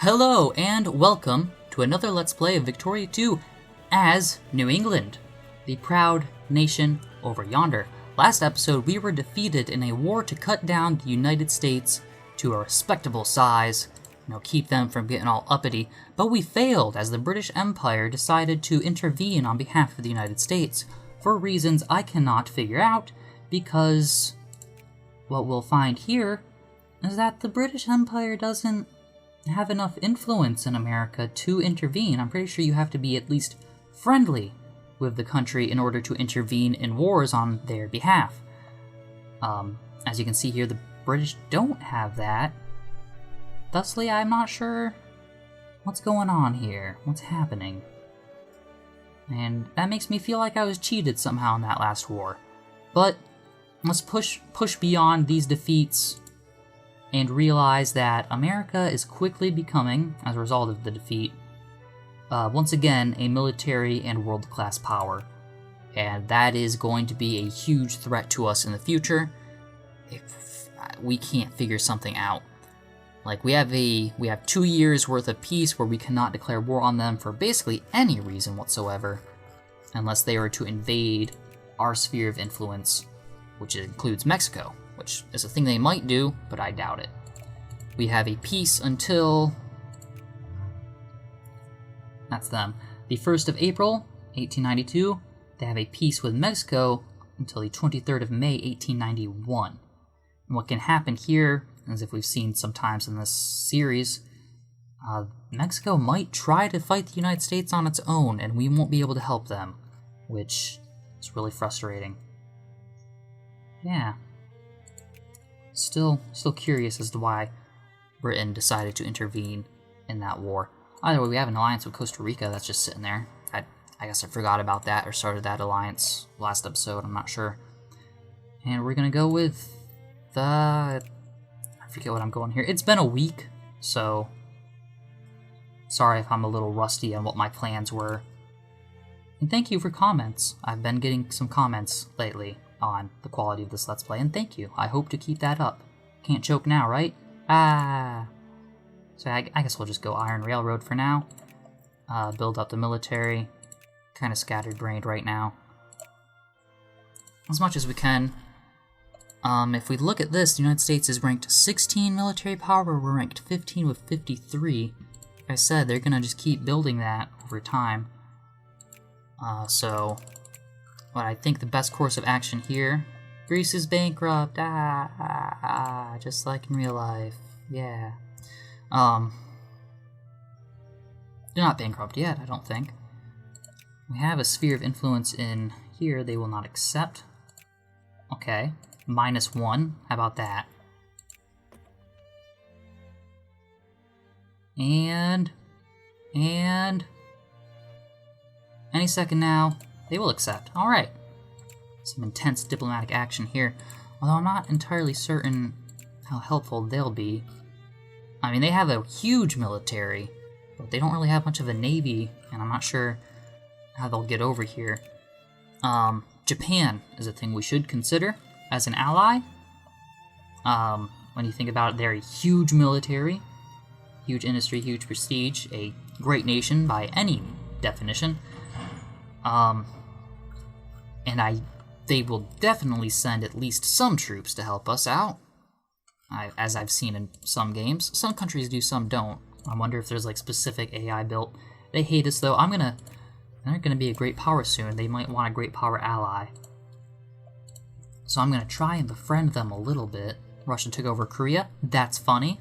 Hello and welcome to another Let's Play of Victoria 2 as New England, the proud nation over yonder. Last episode we were defeated in a war to cut down the United States to a respectable size, keep them from getting all uppity, but we failed as the British Empire decided to intervene on behalf of the United States for reasons I cannot figure out, because what we'll find here is that the British Empire doesn't have enough influence in America to intervene. I'm pretty sure you have to be at least friendly with the country in order to intervene in wars on their behalf. As you can see here, the British don't have that. Thusly, I'm not sure what's going on here, what's happening. And that makes me feel like I was cheated somehow in that last war. But let's push beyond these defeats and realize that America is quickly becoming, as a result of the defeat, once again, a military and world-class power. And that is going to be a huge threat to us in the future if we can't figure something out. Like, we have 2 years worth of peace where we cannot declare war on them for basically any reason whatsoever, unless they were to invade our sphere of influence, which includes Mexico, which is a thing they might do, but I doubt it. We have a peace until... that's them. The 1st of April, 1892, they have a peace with Mexico until the 23rd of May, 1891. And what can happen here, as if we've seen sometimes in this series, Mexico might try to fight the United States on its own, and we won't be able to help them, which is really frustrating. Yeah. Still curious as to why Britain decided to intervene in that war. Either way, we have an alliance with Costa Rica that's just sitting there. I guess I forgot about that or started that alliance last episode, I'm not sure. And we're gonna go with the... I forget what I'm going here. It's been a week, so sorry if I'm a little rusty on what my plans were. And thank you for comments. I've been getting some comments lately on the quality of this Let's Play, and thank you. I hope to keep that up. Can't choke now, right? So I guess we'll just go Iron Railroad for now. Build up the military. Kind of scattered-brained right now. As much as we can. If we look at this, the United States is ranked 16 military power. We're ranked 15 with 53. Like I said, they're gonna just keep building that over time. So... but I think the best course of action here... Greece is bankrupt, just like in real life, yeah. They're not bankrupt yet, I don't think. We have a sphere of influence in here they will not accept. Okay, -1, how about that? And... any second now, they will accept. Alright. Some intense diplomatic action here, although I'm not entirely certain how helpful they'll be. I mean, they have a huge military, but they don't really have much of a navy, and I'm not sure how they'll get over here. Japan is a thing we should consider as an ally. When you think about it, they're a huge military, huge industry, huge prestige, a great nation by any definition. And they will definitely send at least some troops to help us out, as I've seen in some games. Some countries do, some don't. I wonder if there's like specific AI built. They hate us though. They're gonna be a great power soon. They might want a great power ally. So I'm gonna try and befriend them a little bit. Russia took over Korea. That's funny.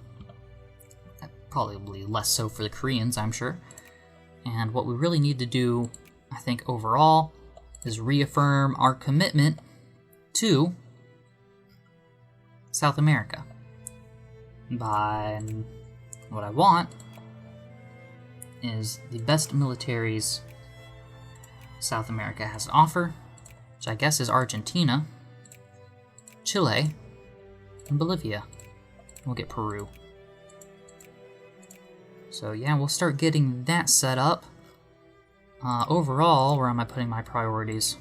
Probably less so for the Koreans, I'm sure. And what we really need to do, I think overall, is reaffirm our commitment to South America. By what I want is the best militaries South America has to offer, which I guess is Argentina, Chile, and Bolivia. We'll get Peru. So yeah, we'll start getting that set up. Overall, where am I putting my priorities?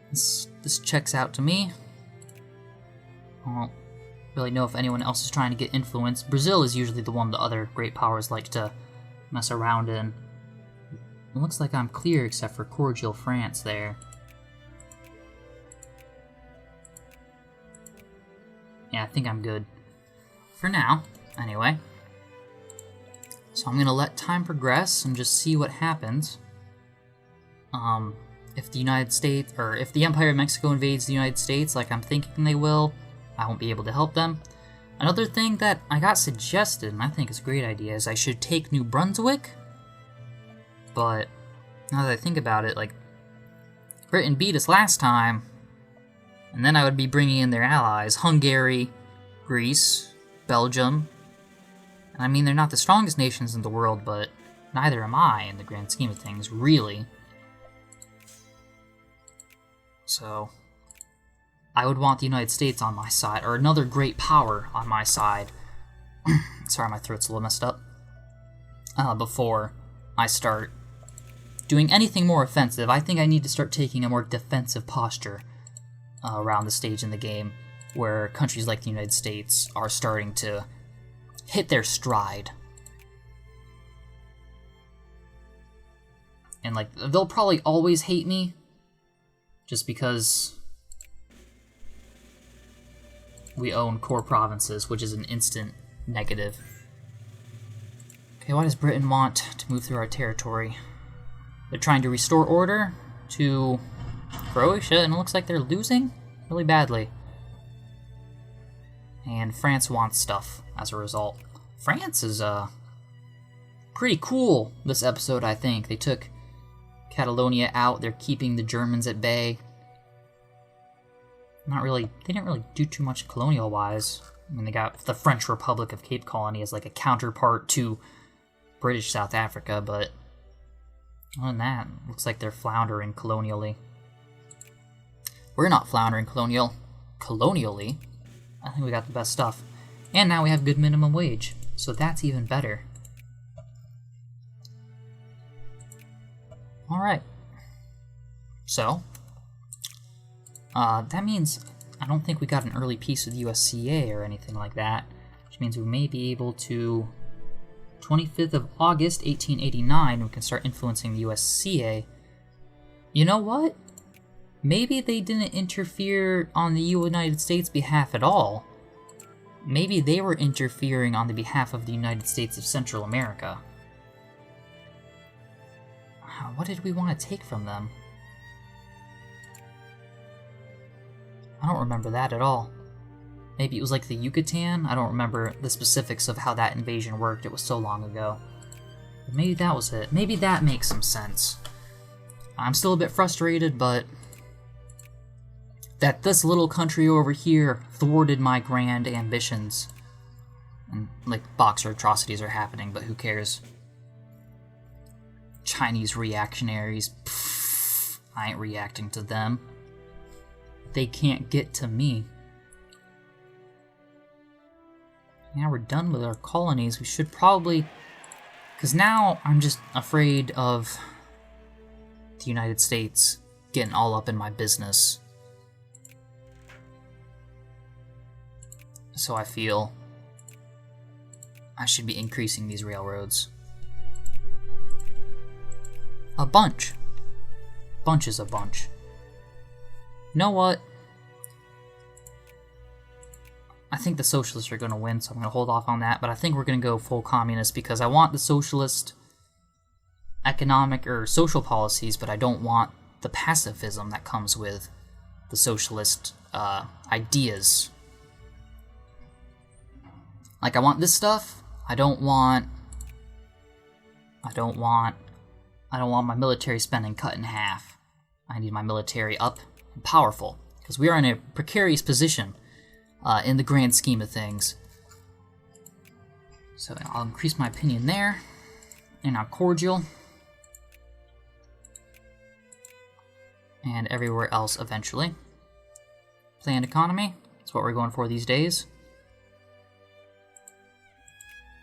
This checks out to me. Well, really know if anyone else is trying to get influence. Brazil is usually the one the other great powers like to mess around in. It looks like I'm clear except for cordial France there. Yeah, I think I'm good. For now, anyway. So I'm gonna let time progress and just see what happens. If the United States, or if the Empire of Mexico invades the United States, like I'm thinking they will, I won't be able to help them. Another thing that I got suggested, and I think is a great idea, is I should take New Brunswick. But now that I think about it, like, Britain beat us last time, and then I would be bringing in their allies, Hungary, Greece, Belgium. And I mean, they're not the strongest nations in the world, but neither am I in the grand scheme of things, really. So, I would want the United States on my side, or another great power on my side. Sorry, my throat's a little messed up. Before I start doing anything more offensive, I think I need to start taking a more defensive posture around the stage in the game, where countries like the United States are starting to hit their stride. And, like, they'll probably always hate me, just because we own core provinces, which is an instant negative. Okay, why does Britain want to move through our territory? They're trying to restore order to Croatia, and it looks like they're losing really badly. And France wants stuff as a result. France is pretty cool this episode, I think. They took Catalonia out. They're keeping the Germans at bay. They didn't really do too much colonial-wise. I mean, they got the French Republic of Cape Colony as like a counterpart to British South Africa, but other than that, it looks like they're floundering colonially. We're not floundering colonially. I think we got the best stuff. And now we have good minimum wage, so that's even better. Alright. So, that means I don't think we got an early piece of the USCA or anything like that, which means we may be able to, 25th of August, 1889, we can start influencing the USCA. You know what? Maybe they didn't interfere on the United States' behalf at all. Maybe they were interfering on the behalf of the United States of Central America. What did we want to take from them? I don't remember that at all. Maybe it was like the Yucatan? I don't remember the specifics of how that invasion worked. It was so long ago. But maybe that was it. Maybe that makes some sense. I'm still a bit frustrated, but that this little country over here thwarted my grand ambitions. And, like, Boxer atrocities are happening, but who cares? Chinese reactionaries. Pfft, I ain't reacting to them. They can't get to me. Now we're done with our colonies. We should probably... Because now I'm just afraid of the United States getting all up in my business. So I feel I should be increasing these railroads. A bunch. Bunch is a bunch. You know what? I think the socialists are going to win, so I'm going to hold off on that, but I think we're going to go full communist because I want the socialist economic or social policies, but I don't want the pacifism that comes with the socialist ideas. Like, I want this stuff. I don't want my military spending cut in half. I need my military up and powerful, because we are in a precarious position in the grand scheme of things. So I'll increase my opinion there, and now cordial, and everywhere else eventually. Planned economy, that's what we're going for these days.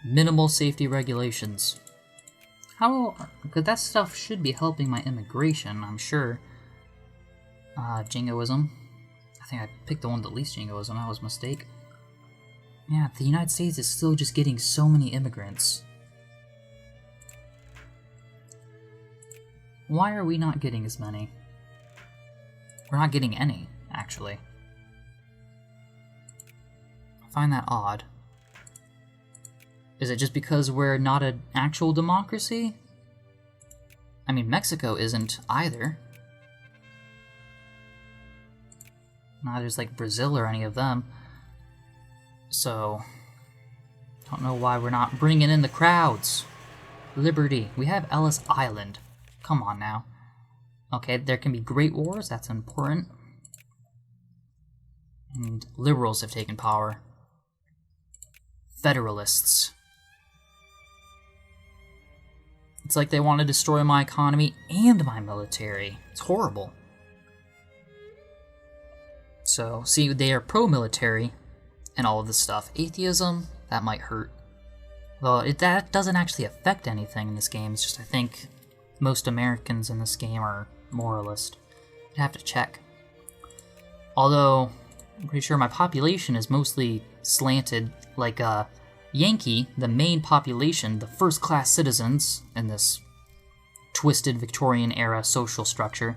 Minimal safety regulations. Because that stuff should be helping my immigration, I'm sure. Jingoism. I think I picked the one that least jingoism. That was a mistake. Yeah, the United States is still just getting so many immigrants. Why are we not getting as many? We're not getting any, actually. I find that odd. Is it just because we're not an actual democracy? I mean, Mexico isn't either. Neither's like Brazil or any of them. So, don't know why we're not bringing in the crowds. Liberty. We have Ellis Island. Come on now. Okay, there can be great wars, that's important. And liberals have taken power. Federalists. It's like they want to destroy my economy and my military. It's horrible. So, see, they are pro-military and all of this stuff. Atheism, that might hurt. Though that doesn't actually affect anything in this game. It's just I think most Americans in this game are moralist. I'd have to check. Although, I'm pretty sure my population is mostly slanted like Yankee, the main population, the first-class citizens in this twisted Victorian-era social structure,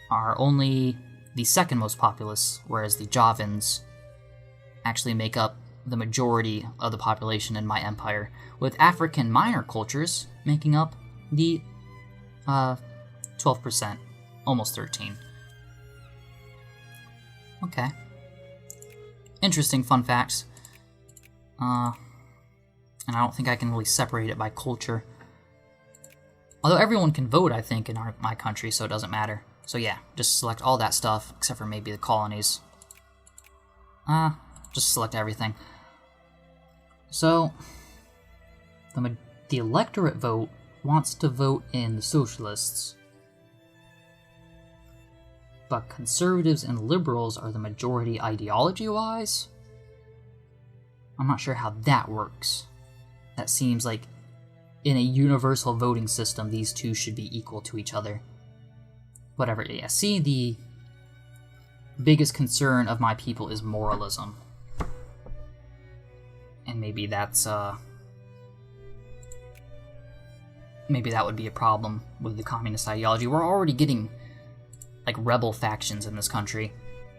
are only the second most populous, whereas the Javans actually make up the majority of the population in my empire, with African minor cultures making up the 12%, almost 13. Okay. Interesting fun facts. And I don't think I can really separate it by culture. Although everyone can vote, I think, in my country, so it doesn't matter. So yeah, just select all that stuff, except for maybe the colonies. Just select everything. So, the electorate vote wants to vote in the socialists. But conservatives and liberals are the majority ideology-wise? I'm not sure how that works. That seems like in a universal voting system, these two should be equal to each other. Whatever, yeah. See, the biggest concern of my people is moralism. And maybe that's, maybe that would be a problem with the communist ideology. We're already getting, like, rebel factions in this country.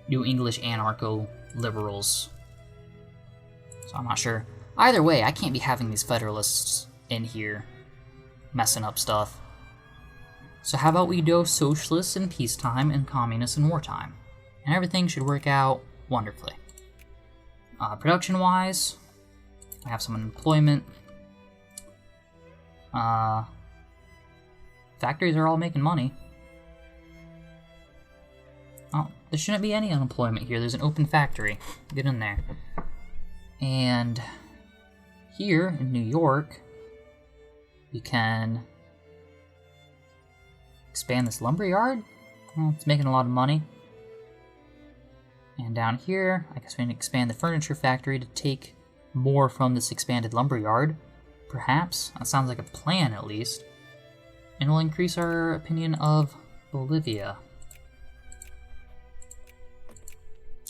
New English anarcho-liberals. So I'm not sure. Either way, I can't be having these federalists in here messing up stuff. So how about we do socialists in peacetime and communists in wartime? And everything should work out wonderfully. Production-wise, I have some employment. Factories are all making money. Oh, there shouldn't be any unemployment here. There's an open factory. Get in there. And here in New York, we can expand this lumberyard. Well, it's making a lot of money. And down here, I guess we can expand the furniture factory to take more from this expanded lumberyard. Perhaps. That sounds like a plan, at least. And we'll increase our opinion of Bolivia.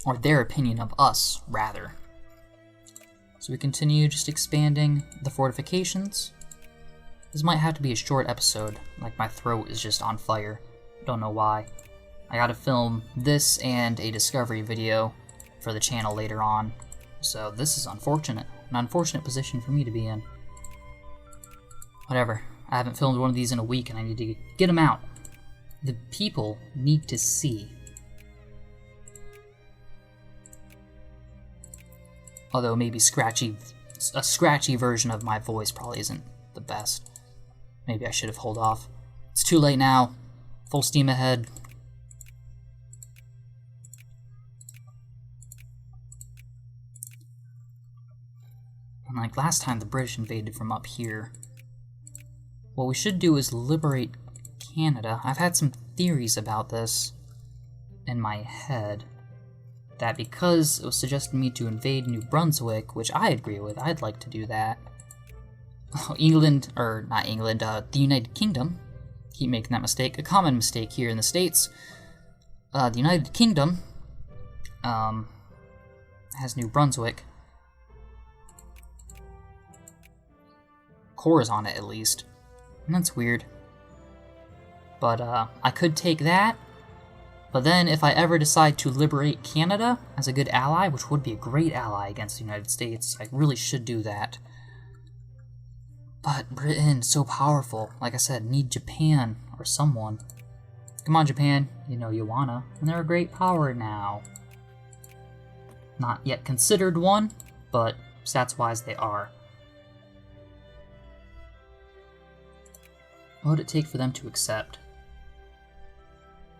Or their opinion of us, rather. So we continue just expanding the fortifications. This might have to be a short episode, like my throat is just on fire. Don't know why. I gotta film this and a discovery video for the channel later on. So this is unfortunate. An unfortunate position for me to be in. Whatever. I haven't filmed one of these in a week and I need to get them out. The people need to see. Although maybe a scratchy version of my voice probably isn't the best. Maybe I should have held off. It's too late now. Full steam ahead. And like last time the British invaded from up here. What we should do is liberate Canada. I've had some theories about this in my head. That because it was suggested me to invade New Brunswick, which I agree with, I'd like to do that. England, or not England, the United Kingdom. Keep making that mistake. A common mistake here in the States. The United Kingdom has New Brunswick. cores on it at least. And that's weird. But I could take that. But then if I ever decide to liberate Canada as a good ally, which would be a great ally against the United States, I really should do that. But Britain, so powerful. Like I said, need Japan or someone. Come on, Japan. You know you wanna. And they're a great power now. Not yet considered one, but stats-wise they are. What would it take for them to accept?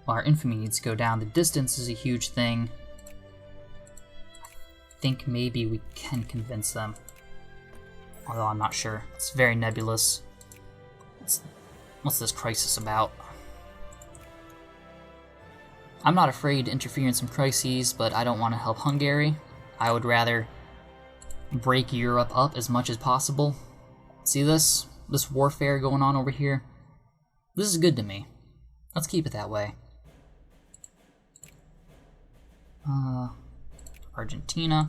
Well, our infamy needs to go down. The distance is a huge thing. I think maybe we can convince them. Although I'm not sure. It's very nebulous. What's this crisis about? I'm not afraid to interfere in some crises, but I don't want to help Hungary. I would rather break Europe up as much as possible. See this? This warfare going on over here? This is good to me. Let's keep it that way. Argentina.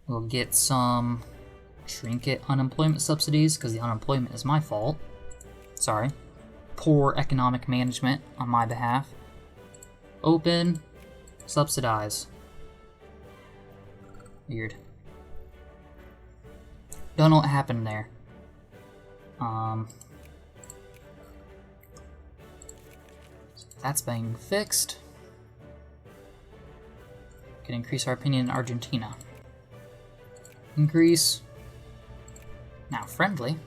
We'll get some trinket unemployment subsidies, because the unemployment is my fault. Sorry. Poor economic management on my behalf. Open. Subsidize. Weird. Don't know what happened there. That's being fixed. Can increase our opinion in Argentina. Increase. Now friendly.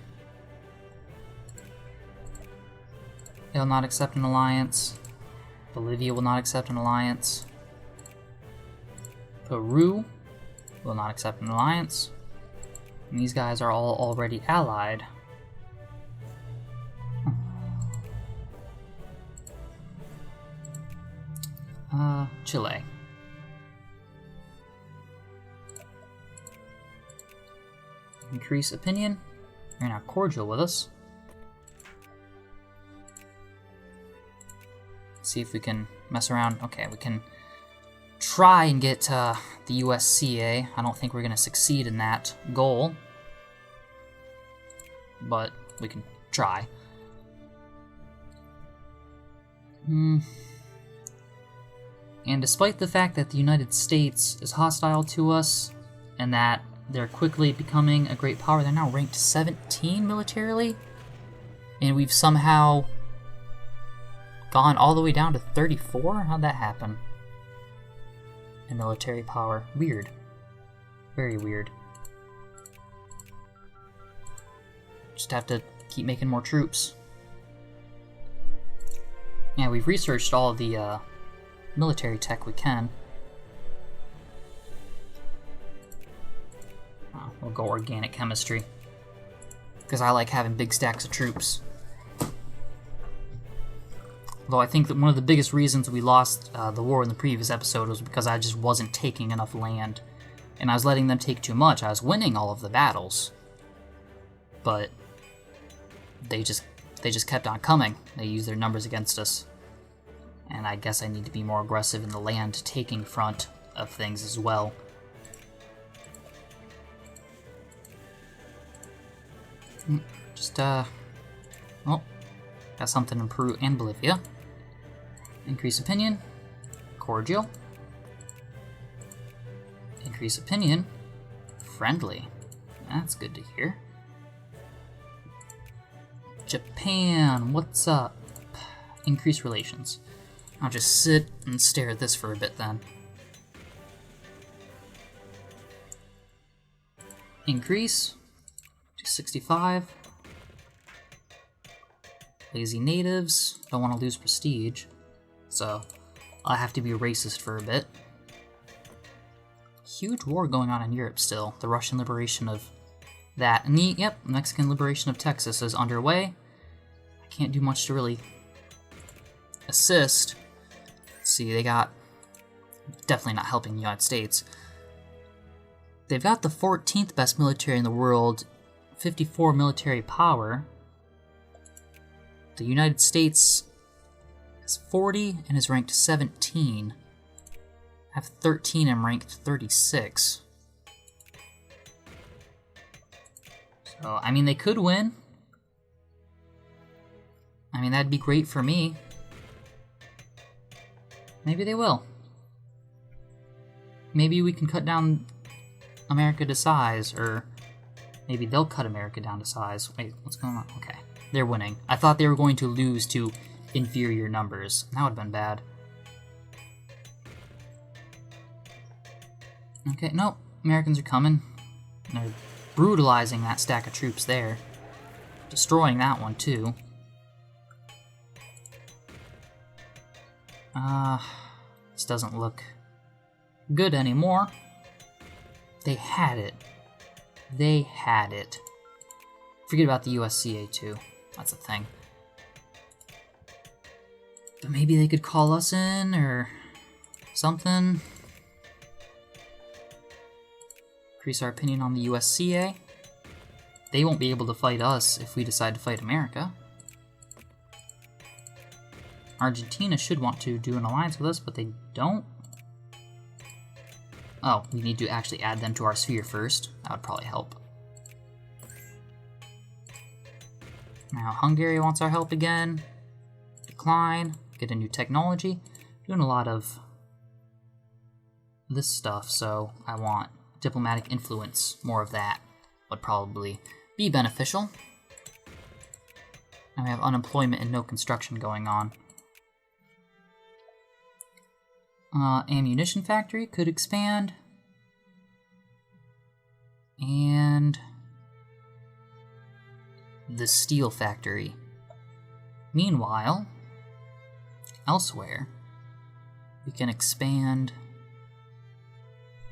They'll not accept an alliance. Bolivia will not accept an alliance. Peru will not accept an alliance. And these guys are all already allied. Chile. Increase opinion. You're not cordial with us. See if we can mess around. Okay, we can try and get the USCA. I don't think we're going to succeed in that goal, but we can try. And despite the fact that the United States is hostile to us and that they're quickly becoming a great power, they're now ranked 17 militarily, and we've somehow gone all the way down to 34? How'd that happen? In military power. Weird. Very weird. Just have to keep making more troops. Yeah, we've researched all of the military tech we can. We'll go organic chemistry, because I like having big stacks of troops. Though I think that one of the biggest reasons we lost the war in the previous episode was because I just wasn't taking enough land, and I was letting them take too much. I was winning all of the battles, but they just kept on coming. They used their numbers against us, and I guess I need to be more aggressive in the land taking front of things as well. Just oh, got something in Peru and Bolivia. Increase opinion. Cordial. Increase opinion. Friendly. That's good to hear. Japan, what's up? Increase relations. I'll just sit and stare at this for a bit then. Increase to 65. Lazy natives. Don't want to lose prestige. So, I have to be racist for a bit. Huge war going on in Europe still. The Russian liberation of that. And the, Mexican liberation of Texas is underway. I can't do much to really assist. Let's see, they got... Definitely not helping the United States. They've got the 14th best military in the world. 54 military power. The United States has 40 and is ranked 17. I have 13 and ranked 36. So So, I mean, they could win. I mean, that'd be great for me. Maybe they will. Maybe we can cut down America to size, or maybe they'll cut America down to size. Wait, what's going on? Okay, they're winning. I thought they were going to lose to inferior numbers. That would have been bad. Okay, nope. Americans are coming. They're brutalizing that stack of troops there. Destroying that one, too. This doesn't look good anymore. They had it. They had it. Forget about the USCA, too. That's a thing. But maybe they could call us in, or something. Increase our opinion on the USCA. They won't be able to fight us if we decide to fight America. Argentina should want to do an alliance with us, but they don't. Oh, we need to actually add them to our sphere first. That would probably help. Now Hungary wants our help again. Decline. Get a new technology. Doing a lot of this stuff, so I want diplomatic influence. More of that would probably be beneficial. And we have unemployment and no construction going on. Ammunition factory could expand. And the steel factory. Meanwhile, elsewhere, we can expand.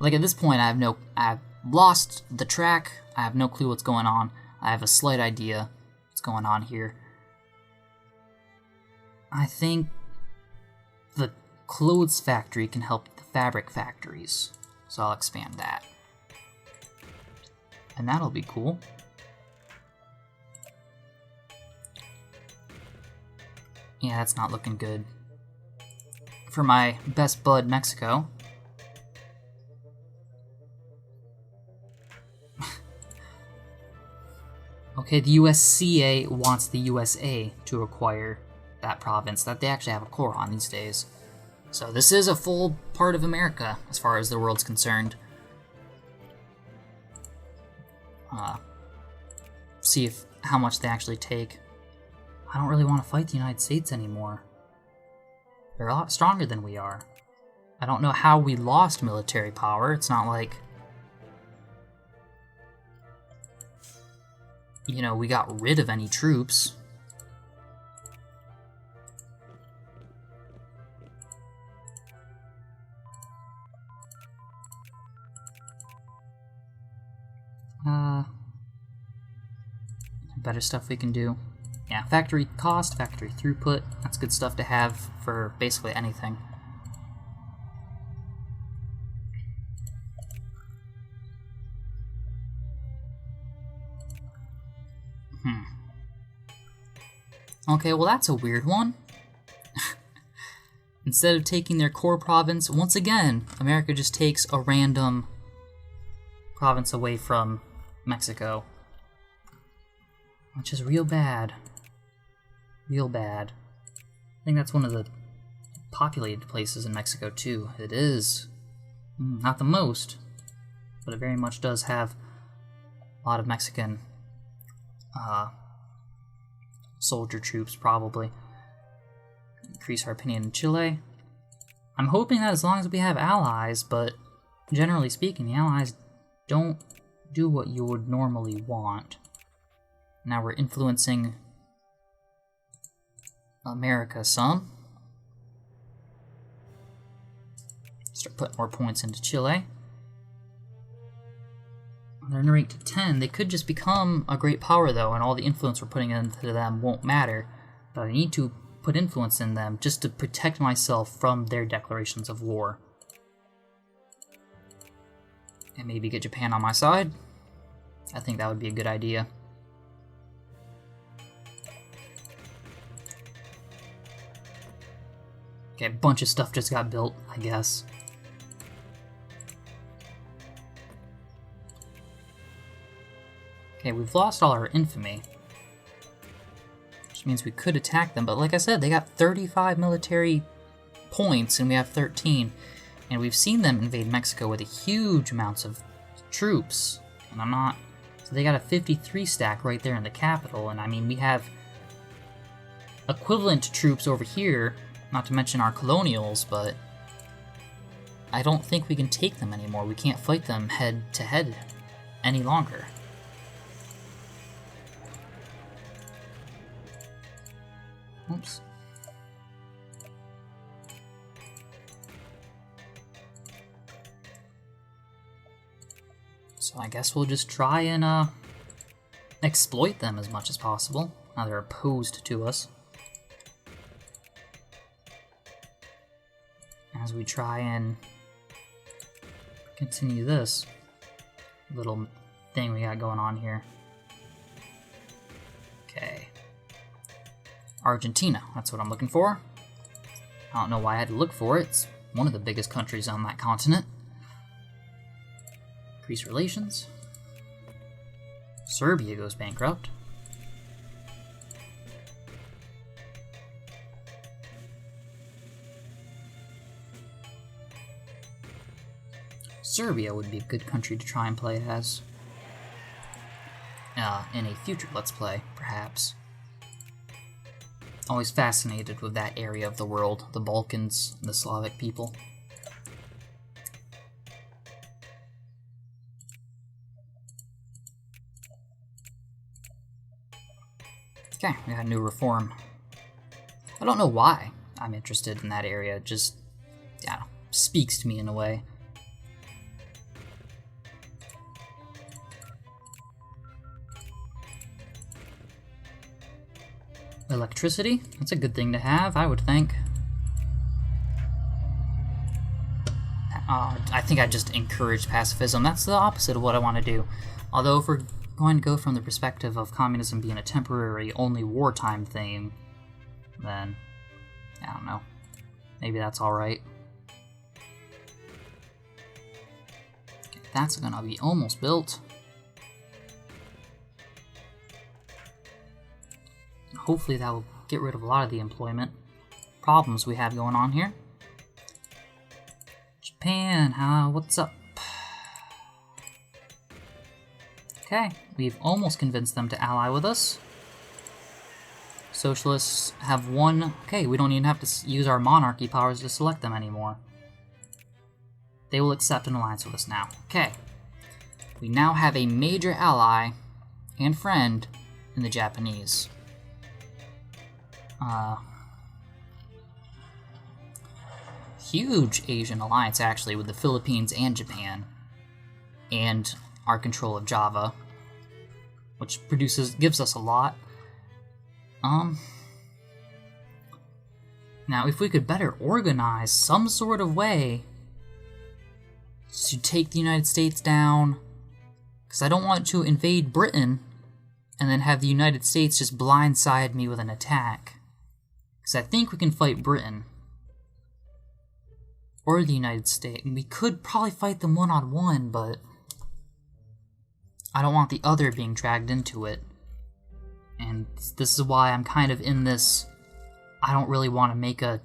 Like at this point, I've lost the track. I have no clue what's going on. I have a slight idea what's going on here. I think the clothes factory can help the fabric factories, so I'll expand that. And that'll be cool. Yeah, that's not looking good. For my best bud, Mexico. Okay, the USCA wants the USA to acquire that province that they actually have a core on these days. So this is a full part of America, as far as the world's concerned. See how much they actually take. I don't really want to fight the United States anymore. They're a lot stronger than we are. I don't know how we lost military power. It's not like, you know, we got rid of any troops. Better stuff we can do. Yeah, factory cost, factory throughput, that's good stuff to have for basically anything. Okay, well that's a weird one. Instead of taking their core province, once again, America just takes a random province away from Mexico. Which is real bad. Real bad. I think that's one of the populated places in Mexico, too. It is. Not the most, but it very much does have a lot of Mexican soldier troops, probably. Increase our opinion in Chile. I'm hoping that as long as we have allies, but generally speaking, the allies don't do what you would normally want. Now we're influencing America some. Start putting more points into Chile. They're ranked to 10. They could just become a great power, though, and all the influence we're putting into them won't matter. But I need to put influence in them just to protect myself from their declarations of war. And maybe get Japan on my side. I think that would be a good idea. Okay, a bunch of stuff just got built, I guess. Okay, we've lost all our infamy. Which means we could attack them, but like I said, they got 35 military points and we have 13. And we've seen them invade Mexico with huge amounts of troops. And I'm not... So they got a 53 stack right there in the capital, and I mean, we have equivalent troops over here, not to mention our colonials, but I don't think we can take them anymore. We can't fight them head to head any longer. Oops. So I guess we'll just try and exploit them as much as possible. Now they're opposed to us. As we try and continue this little thing we got going on here. Okay. Argentina, that's what I'm looking for. I don't know why I had to look for it. It's one of the biggest countries on that continent. Increase relations. Serbia goes bankrupt. Serbia would be a good country to try and play as. In a future Let's Play, perhaps. Always fascinated with that area of the world, the Balkans, and the Slavic people. Okay, we got a new reform. I don't know why I'm interested in that area, it just, yeah, speaks to me in a way. Electricity? That's a good thing to have, I would think. I think I just encourage pacifism. That's the opposite of what I want to do. Although if we're going to go from the perspective of communism being a temporary, only wartime thing, then, I don't know. Maybe that's alright. Okay, that's gonna be almost built. Hopefully that will get rid of a lot of the employment problems we have going on here. Japan, what's up? Okay, we've almost convinced them to ally with us. Socialists have one... Okay, we don't even have to use our monarchy powers to select them anymore. They will accept an alliance with us now. Okay. We now have a major ally and friend in the Japanese. Huge Asian alliance, actually, with the Philippines and Japan. And our control of Java, which gives us a lot. Now, if we could better organize some sort of way to take the United States down, because I don't want to invade Britain and then have the United States just blindside me with an attack. Because I think we can fight Britain. Or the United States. We could probably fight them one-on-one, but I don't want the other being dragged into it. And this is why I'm kind of in this... I don't really want to make a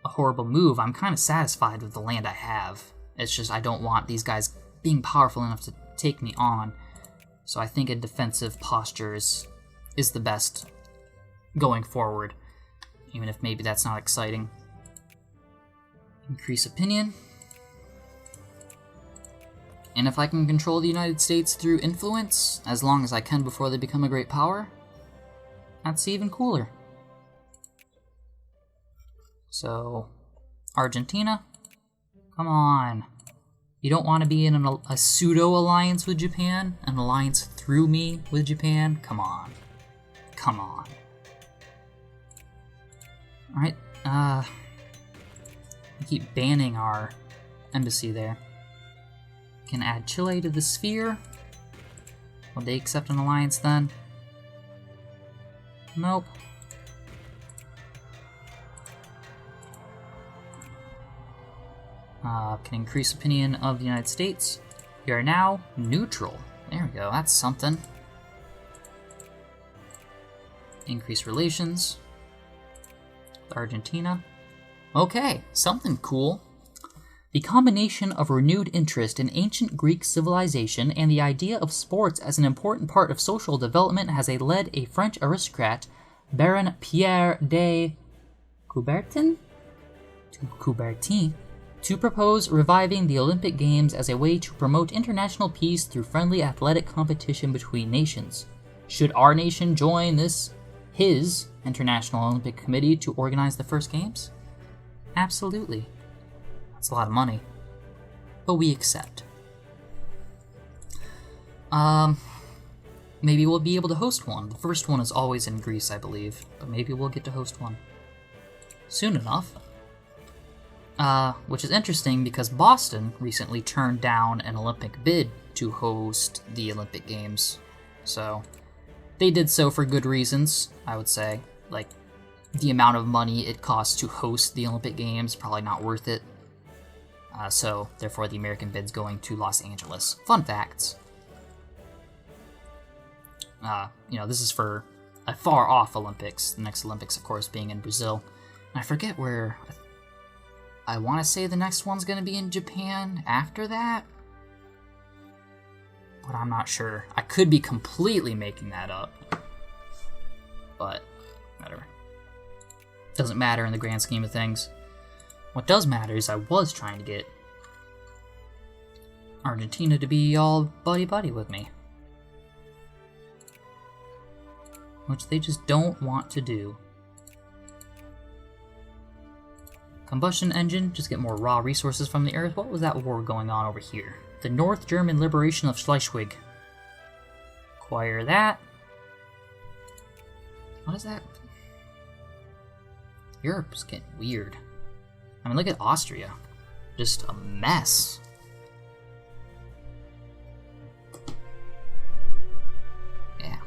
horrible move. I'm kind of satisfied with the land I have. It's just I don't want these guys being powerful enough to take me on. So I think a defensive posture is the best going forward. Even if maybe that's not exciting. Increase opinion. And if I can control the United States through influence, as long as I can before they become a great power, that's even cooler. So, Argentina, come on. You don't want to be in a pseudo-alliance with Japan? An alliance through me with Japan? Come on. Come on. Alright, I keep banning our embassy there. Can add Chile to the sphere. Will they accept an alliance then? Nope. Can increase opinion of the United States. We are now neutral. There we go, that's something. Increase relations with Argentina. Okay, something cool. The combination of renewed interest in ancient Greek civilization and the idea of sports as an important part of social development has led a French aristocrat, Baron Pierre de Coubertin, to propose reviving the Olympic Games as a way to promote international peace through friendly athletic competition between nations. Should our nation join his International Olympic Committee to organize the first games? Absolutely. That's a lot of money. But we accept. Maybe we'll be able to host one. The first one is always in Greece, I believe. But maybe we'll get to host one soon enough. Which is interesting because Boston recently turned down an Olympic bid to host the Olympic Games. So, they did so for good reasons, I would say. Like, the amount of money it costs to host the Olympic Games, probably not worth it. So, therefore, the American bid's going to Los Angeles. Fun facts. This is for a far-off Olympics. The next Olympics, of course, being in Brazil. And I forget where... I want to say the next one's going to be in Japan after that. But I'm not sure. I could be completely making that up. But, whatever. Doesn't matter in the grand scheme of things. What does matter is I was trying to get Argentina to be all buddy-buddy with me. Which they just don't want to do. Combustion engine, just get more raw resources from the earth. What was that war going on over here? The North German liberation of Schleswig. Acquire that. What is that? Europe's getting weird. I mean, look at Austria. Just a mess. Yeah.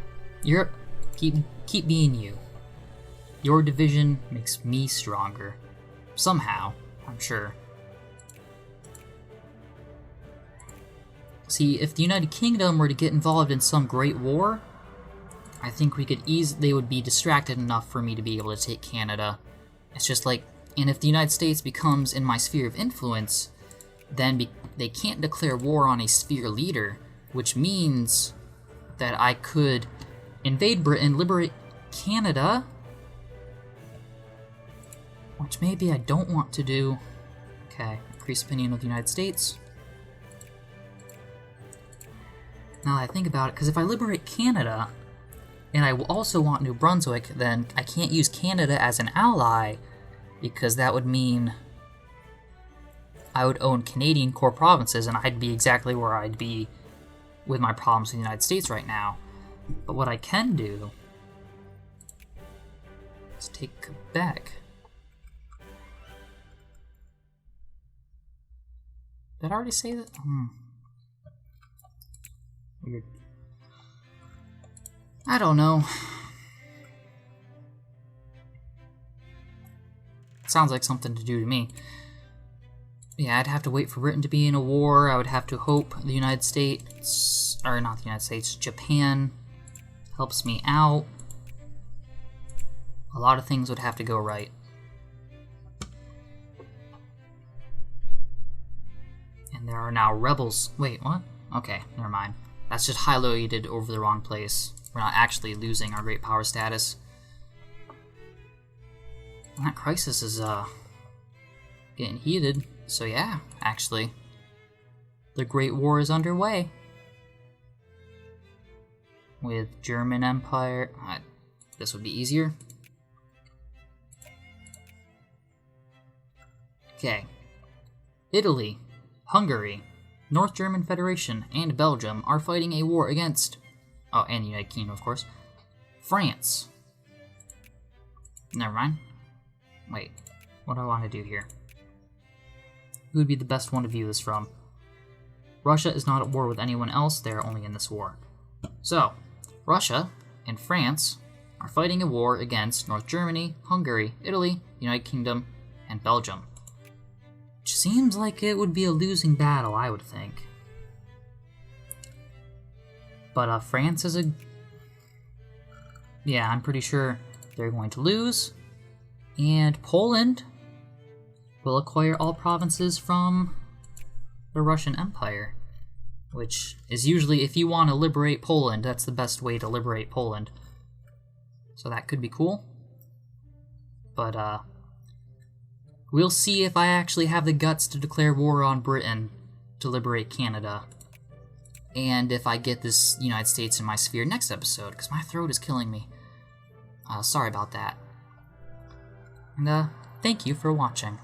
Europe, keep being you. Your division makes me stronger. Somehow, I'm sure. See, if the United Kingdom were to get involved in some great war, I think they would be distracted enough for me to be able to take Canada. It's just like, and if the United States becomes in my sphere of influence, then they can't declare war on a sphere leader, which means that I could invade Britain, liberate Canada, which maybe I don't want to do. Okay, increase opinion of the United States. Now that I think about it, because if I liberate Canada, and I also want New Brunswick, then I can't use Canada as an ally, because that would mean I would own Canadian core provinces, and I'd be exactly where I'd be with my problems with the United States right now. But what I can do is take Quebec. Did I already say that? Weird. I don't know. Sounds like something to do to me. Yeah, I'd have to wait for Britain to be in a war. I would have to hope the United States, or not the United States, Japan helps me out. A lot of things would have to go right. And there are now rebels. Wait, what? Okay, never mind. That's just highlighted over the wrong place. We're not actually losing our great power status. And that crisis is, getting heated. So yeah, actually, the Great War is underway. With German Empire. This would be easier. Okay. Italy, Hungary, North German Federation, and Belgium are fighting a war against... Oh, and the United Kingdom, of course. France. Never mind. Wait, what do I want to do here? Who would be the best one to view this from? Russia is not at war with anyone else, they are only in this war. So, Russia and France are fighting a war against North Germany, Hungary, Italy, United Kingdom, and Belgium. Which seems like it would be a losing battle, I would think. But France is a... Yeah, I'm pretty sure they're going to lose. And Poland will acquire all provinces from the Russian Empire. Which is usually, if you want to liberate Poland, that's the best way to liberate Poland. So that could be cool. But, we'll see if I actually have the guts to declare war on Britain to liberate Canada. And if I get this United States in my sphere next episode, because my throat is killing me. Sorry about that. And, thank you for watching.